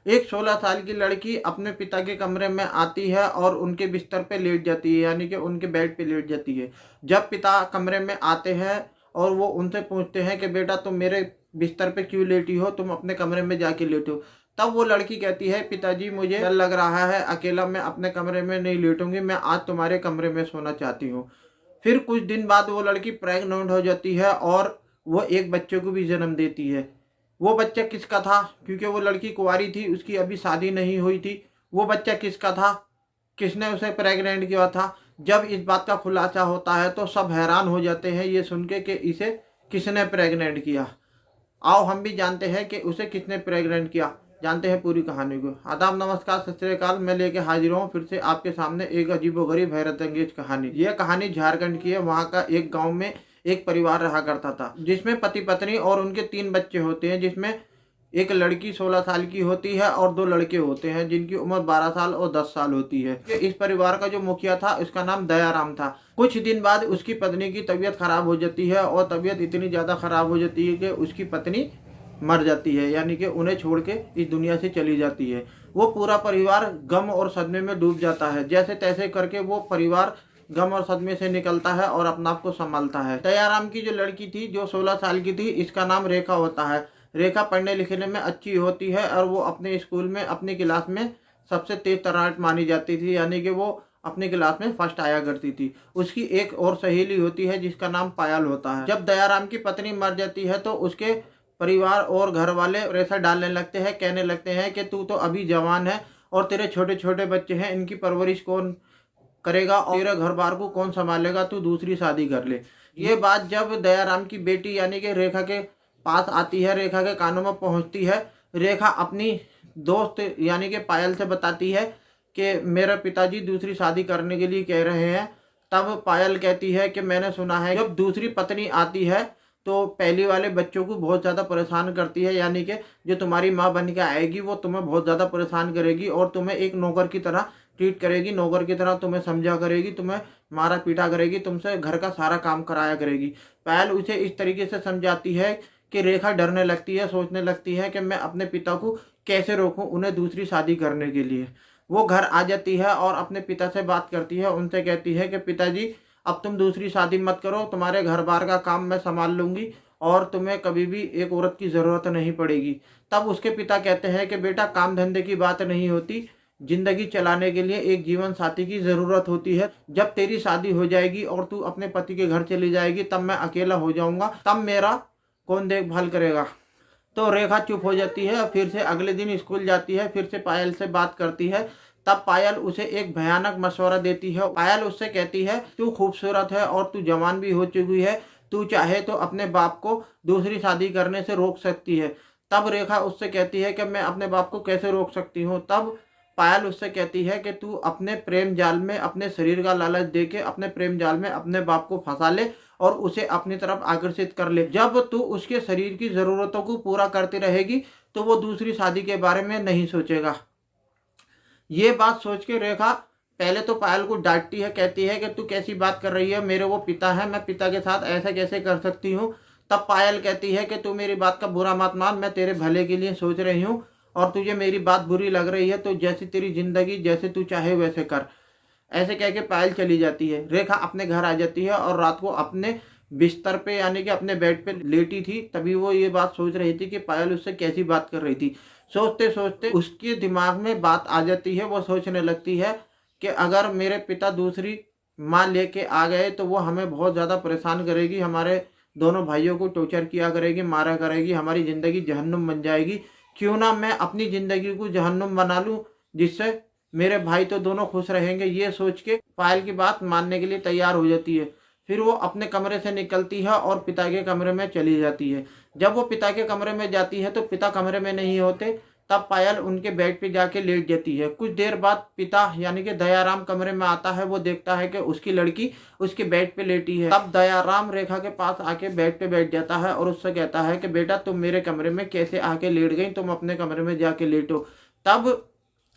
एक 16 साल की लड़की अपने पिता के कमरे में आती है और उनके बिस्तर पे लेट जाती है, यानी कि उनके बेड पे लेट जाती है। जब पिता कमरे में आते हैं और वो उनसे पूछते हैं कि बेटा तुम मेरे बिस्तर पे क्यों लेटी हो, तुम अपने कमरे में जाके लेटो। तब वो लड़की कहती है पिताजी मुझे डर लग रहा है, अकेला मैं अपने कमरे में नहीं लेटूंगी, मैं आज तुम्हारे कमरे में सोना चाहती हूँ। फिर कुछ दिन बाद वो लड़की प्रेग्नेंट हो जाती है और वो एक बच्चे को भी जन्म देती है। वो बच्चा किसका था? क्योंकि वो लड़की कुंवारी थी, उसकी अभी शादी नहीं हुई थी। वो बच्चा किसका था? किसने उसे प्रेग्नेंट किया था? जब इस बात का खुलासा होता है तो सब हैरान हो जाते हैं ये सुन के कि इसे किसने प्रेग्नेंट किया। आओ हम भी जानते हैं कि उसे किसने प्रेग्नेंट किया, जानते हैं पूरी कहानी को। आदाब, नमस्कार, सत श्री अकाल। मैं लेके हाजिर हूँ फिर से आपके सामने एक अजीबोगरीब हैरत अंगेज कहानी। यह कहानी झारखंड की है। वहाँ का एक गांव में एक परिवार रहा करता था जिसमें पति पत्नी और उनके 3 बच्चे होते हैं, जिसमें एक लड़की 16 साल की होती है और 2 लड़के होते हैं जिनकी उम्र 12 साल और 10 साल होती है। इस परिवार का जो मुखिया था उसका नाम दयाराम था। कुछ दिन बाद उसकी पत्नी की तबीयत खराब हो जाती है और तबीयत इतनी ज़्यादा खराब हो जाती है कि उसकी पत्नी मर जाती है, यानी कि उन्हें छोड़ के इस दुनिया से चली जाती है। वो पूरा परिवार गम और सदमे में डूब जाता है। जैसे तैसे करके वो परिवार गम और सदमे से निकलता है और अपने आप को संभालता है। दयाराम की जो लड़की थी जो 16 साल की थी, इसका नाम रेखा होता है। रेखा पढ़ने लिखने में अच्छी होती है और वो अपने स्कूल में अपनी क्लास में सबसे तेज तर्राट मानी जाती थी, यानी कि वो अपनी क्लास में फर्स्ट आया करती थी। उसकी एक और सहेली होती है जिसका नाम पायल होता है। जब दयाराम की पत्नी मर जाती है तो उसके परिवार और घर वाले प्रेशर डालने लगते हैं, कहने लगते हैं कि तू तो अभी जवान है और तेरे छोटे छोटे बच्चे हैं, इनकी परवरिश कौन करेगा और तेरे घर बार को कौन संभालेगा, तू दूसरी शादी कर ले। ये बात जब दयाराम की बेटी यानी कि रेखा के पास आती है, रेखा के कानों में पहुंचती है, रेखा अपनी दोस्त यानी कि पायल से बताती है कि मेरे पिताजी दूसरी शादी करने के लिए कह रहे हैं। तब पायल कहती है कि मैंने सुना है जब दूसरी पत्नी आती है तो पहली वाले बच्चों को बहुत ज़्यादा परेशान करती है, यानी कि जो तुम्हारी माँ बन के आएगी वो तुम्हें बहुत ज़्यादा परेशान करेगी और तुम्हें एक नौकर की तरह ट्रीट करेगी, नौकर की तरह तुम्हें समझा करेगी, तुम्हें मारा पीटा करेगी, तुमसे घर का सारा काम कराया करेगी। पायल उसे इस तरीके से समझाती है कि रेखा डरने लगती है, सोचने लगती है कि मैं अपने पिता को कैसे रोकूं उन्हें दूसरी शादी करने के लिए। वो घर आ जाती है और अपने पिता से बात करती है, उनसे कहती है कि पिताजी अब तुम दूसरी शादी मत करो, तुम्हारे घर बार का काम मैं संभाल लूंगी और तुम्हें कभी भी एक औरत की ज़रूरत नहीं पड़ेगी। तब उसके पिता कहते हैं कि बेटा काम धंधे की बात नहीं होती, जिंदगी चलाने के लिए एक जीवन साथी की ज़रूरत होती है। जब तेरी शादी हो जाएगी और तू अपने पति के घर चली जाएगी तब मैं अकेला हो जाऊंगा, तब मेरा कौन देखभाल करेगा। तो रेखा चुप हो जाती है। फिर से अगले दिन स्कूल जाती है, फिर से पायल से बात करती है। तब पायल उसे एक भयानक मशवरा देती है। पायल उससे कहती है तू खूबसूरत है और तू जवान भी हो चुकी है, तू चाहे तो अपने बाप को दूसरी शादी करने से रोक सकती है। तब रेखा उससे कहती है कि मैं अपने बाप को कैसे रोक सकती हूँ। तब पायल उससे कहती है कि तू अपने प्रेम जाल में अपने शरीर का लालच देके अपने प्रेम जाल में अपने बाप को फंसा ले और उसे अपनी तरफ आकर्षित कर ले। जब तू उसके शरीर की ज़रूरतों को पूरा करती रहेगी तो वो दूसरी शादी के बारे में नहीं सोचेगा। ये बात सोच के रेखा पहले तो पायल को डांटती है, कहती है कि तू कैसी बात कर रही है, मेरे वो पिता है, मैं पिता के साथ ऐसा कैसे कर सकती हूँ। तब पायल कहती है कि तू मेरी बात का बुरा मत मान, मैं तेरे भले के लिए सोच रही हूँ और तुझे मेरी बात बुरी लग रही है तो जैसी तेरी जिंदगी जैसे तू चाहे वैसे कर। ऐसे कह के पायल चली जाती है। रेखा अपने घर आ जाती है और रात को अपने बिस्तर पे यानी कि अपने बेड पे लेटी थी। तभी वो ये बात सोच रही थी कि पायल उससे कैसी बात कर रही थी। सोचते सोचते उसके दिमाग में बात आ जाती है। वो सोचने लगती है कि अगर मेरे पिता दूसरी माँ लेके आ गए तो वो हमें बहुत ज़्यादा परेशान करेगी, हमारे दोनों भाइयों को टॉर्चर किया करेगी, मारा करेगी, हमारी ज़िंदगी जहन्नुम बन जाएगी। क्यों ना मैं अपनी ज़िंदगी को जहन्नुम बना लूँ, जिससे मेरे भाई तो दोनों खुश रहेंगे। ये सोच के पायल की बात मानने के लिए तैयार हो जाती है। फिर वो अपने कमरे से निकलती है और पिता के कमरे में चली जाती है। जब वो पिता के कमरे में जाती है तो पिता कमरे में नहीं होते। तब पायल उनके बेड पे जाके लेट जाती है। कुछ देर बाद पिता यानी कि दयाराम कमरे में आता है। वो देखता है कि उसकी लड़की उसके बेड पे लेटी है। तब दयाराम रेखा के पास आके बेड पे बैठ जाता है और उससे कहता है कि बेटा तुम मेरे कमरे में कैसे आके लेट गई, तुम अपने कमरे में जाके लेटो। तब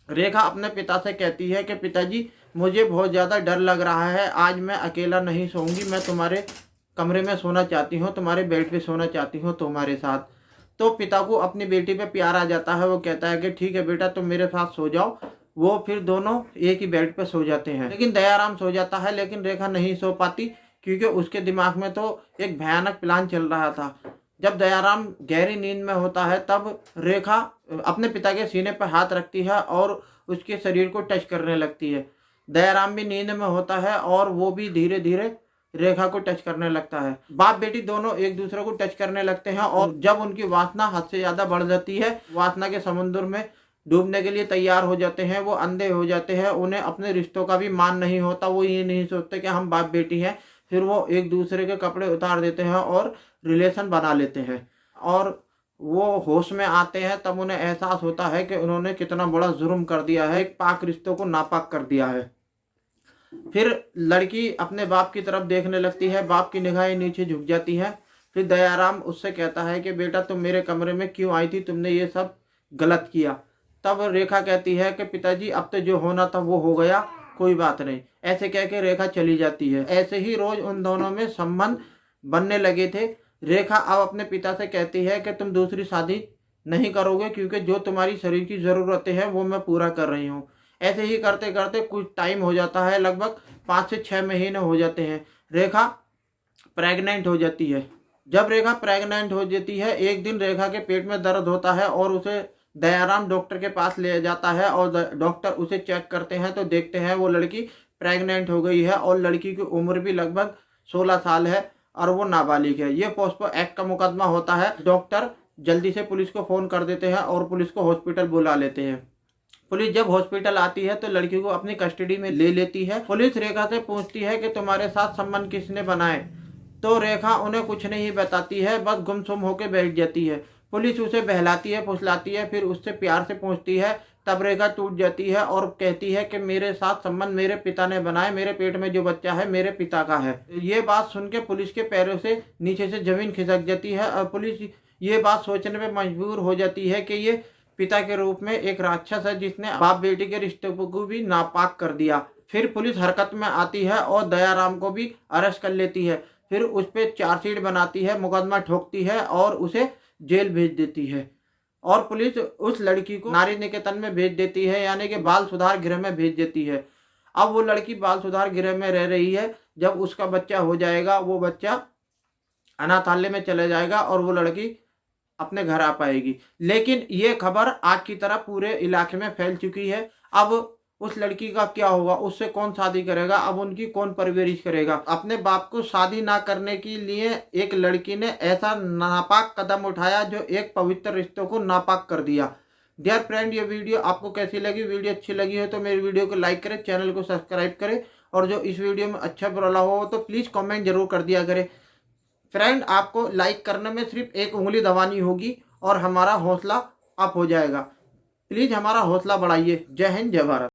रेखा अपने पिता से कहती है कि पिताजी मुझे बहुत ज़्यादा डर लग रहा है, आज मैं अकेला नहीं सोऊंगी, मैं तुम्हारे कमरे में सोना चाहती हूँ, तुम्हारे बेड पे सोना चाहती हूँ तुम्हारे साथ। तो पिता को अपनी बेटी पे प्यार आ जाता है। वो कहता है कि ठीक है बेटा तुम मेरे साथ सो जाओ। वो फिर दोनों एक ही बेड पे सो जाते हैं। लेकिन दयाराम सो जाता है, लेकिन रेखा नहीं सो पाती, क्योंकि उसके दिमाग में तो एक भयानक प्लान चल रहा था। जब दयाराम गहरी नींद में होता है तब रेखा अपने पिता के सीने पर हाथ रखती है और उसके शरीर को टच करने लगती है। दयाराम भी नींद में होता है और वो भी धीरे धीरे रेखा को टच करने लगता है। बाप बेटी दोनों एक दूसरे को टच करने लगते हैं और जब उनकी वासना हद से ज्यादा बढ़ जाती है, वासना के समुद्र में डूबने के लिए तैयार हो जाते हैं। वो अंधे हो जाते हैं, उन्हें अपने रिश्तों का भी मान नहीं होता। वो ये नहीं सोचते कि हम बाप बेटी हैं। फिर वो एक दूसरे के कपड़े उतार देते हैं और रिलेशन बना लेते हैं। और वो होश में आते हैं तब उन्हें एहसास होता है कि उन्होंने कितना बड़ा जुर्म कर दिया है, एक पाक रिश्तों को नापाक कर दिया है। फिर लड़की अपने बाप की तरफ देखने लगती है, बाप की निगाहें नीचे झुक जाती है। फिर दयाराम उससे कहता है कि बेटा तुम मेरे कमरे में क्यों आई थी, तुमने ये सब गलत किया। तब रेखा कहती है कि पिताजी अब तो जो होना था वो हो गया, कोई बात नहीं। ऐसे कह के रेखा चली जाती है। ऐसे ही रोज उन दोनों में संबंध बनने लगे थे। रेखा अब अपने पिता से कहती है कि तुम दूसरी शादी नहीं करोगे, क्योंकि जो तुम्हारी शरीर की ज़रूरतें हैं वो मैं पूरा कर रही हूँ। ऐसे ही करते करते कुछ टाइम हो जाता है, लगभग 5 से 6 महीने हो जाते हैं। रेखा प्रेग्नेंट हो जाती है। जब रेखा प्रेग्नेंट हो जाती है, एक दिन रेखा के पेट में दर्द होता है और उसे दयाराम डॉक्टर के पास ले जाता है और डॉक्टर उसे चेक करते हैं तो देखते हैं वो लड़की प्रेग्नेंट हो गई है और लड़की की उम्र भी लगभग 16 साल है और वो नाबालिग है। ये पोस्को एक्ट का मुकदमा होता है। डॉक्टर जल्दी से पुलिस को फ़ोन कर देते हैं और पुलिस को हॉस्पिटल बुला लेते हैं। पुलिस जब हॉस्पिटल आती है तो लड़की को अपनी कस्टडी में ले लेती है। पुलिस रेखा से पूछती है कि तुम्हारे साथ संबंध किसने बनाए, तो रेखा उन्हें कुछ नहीं बताती है, बस गुमसुम होकर बैठ जाती है। पुलिस उसे बहलाती है, फुसलाती है, फिर उससे प्यार से पूछती है। तब रेखा टूट जाती है और कहती है कि मेरे साथ संबंध मेरे पिता ने बनाए, मेरे पेट में जो बच्चा है मेरे पिता का है। ये बात सुन के पुलिस के पैरों से नीचे से जमीन खिसक जाती है और पुलिस ये बात सोचने में मजबूर हो जाती है कि ये पिता के रूप में एक राक्षस है जिसने बाप बेटी के रिश्ते को भी नापाक कर दिया। फिर पुलिस हरकत में आती है और दयाराम को भी अरेस्ट कर लेती है। फिर उस पर चार्जशीट बनाती है, मुकदमा ठोकती है और उसे जेल भेज देती है। और पुलिस उस लड़की को नारी निकेतन में भेज देती है, यानी कि बाल सुधार गृह में भेज देती है। अब वो लड़की बाल सुधार गृह में रह रही है। जब उसका बच्चा हो जाएगा वो बच्चा अनाथालय में चले जाएगा और वो लड़की अपने घर आ पाएगी। लेकिन ये खबर आग की तरह पूरे इलाके में फैल चुकी है। अब उस लड़की का क्या होगा, उससे कौन शादी करेगा, अब उनकी कौन परवरिश करेगा। अपने बाप को शादी ना करने के लिए एक लड़की ने ऐसा नापाक कदम उठाया जो एक पवित्र रिश्तों को नापाक कर दिया। डियर फ्रेंड, ये वीडियो आपको कैसी लगी? वीडियो अच्छी लगी हो तो मेरी वीडियो को लाइक करें, चैनल को सब्सक्राइब करें और जो इस वीडियो में अच्छा बुरा हो तो प्लीज़ कॉमेंट जरूर कर दिया करें। फ्रेंड, आपको लाइक करने में सिर्फ एक उंगली दबानी होगी और हमारा हौसला अप हो जाएगा। प्लीज़ हमारा हौसला बढ़ाइए। जय हिंद, जय भारत।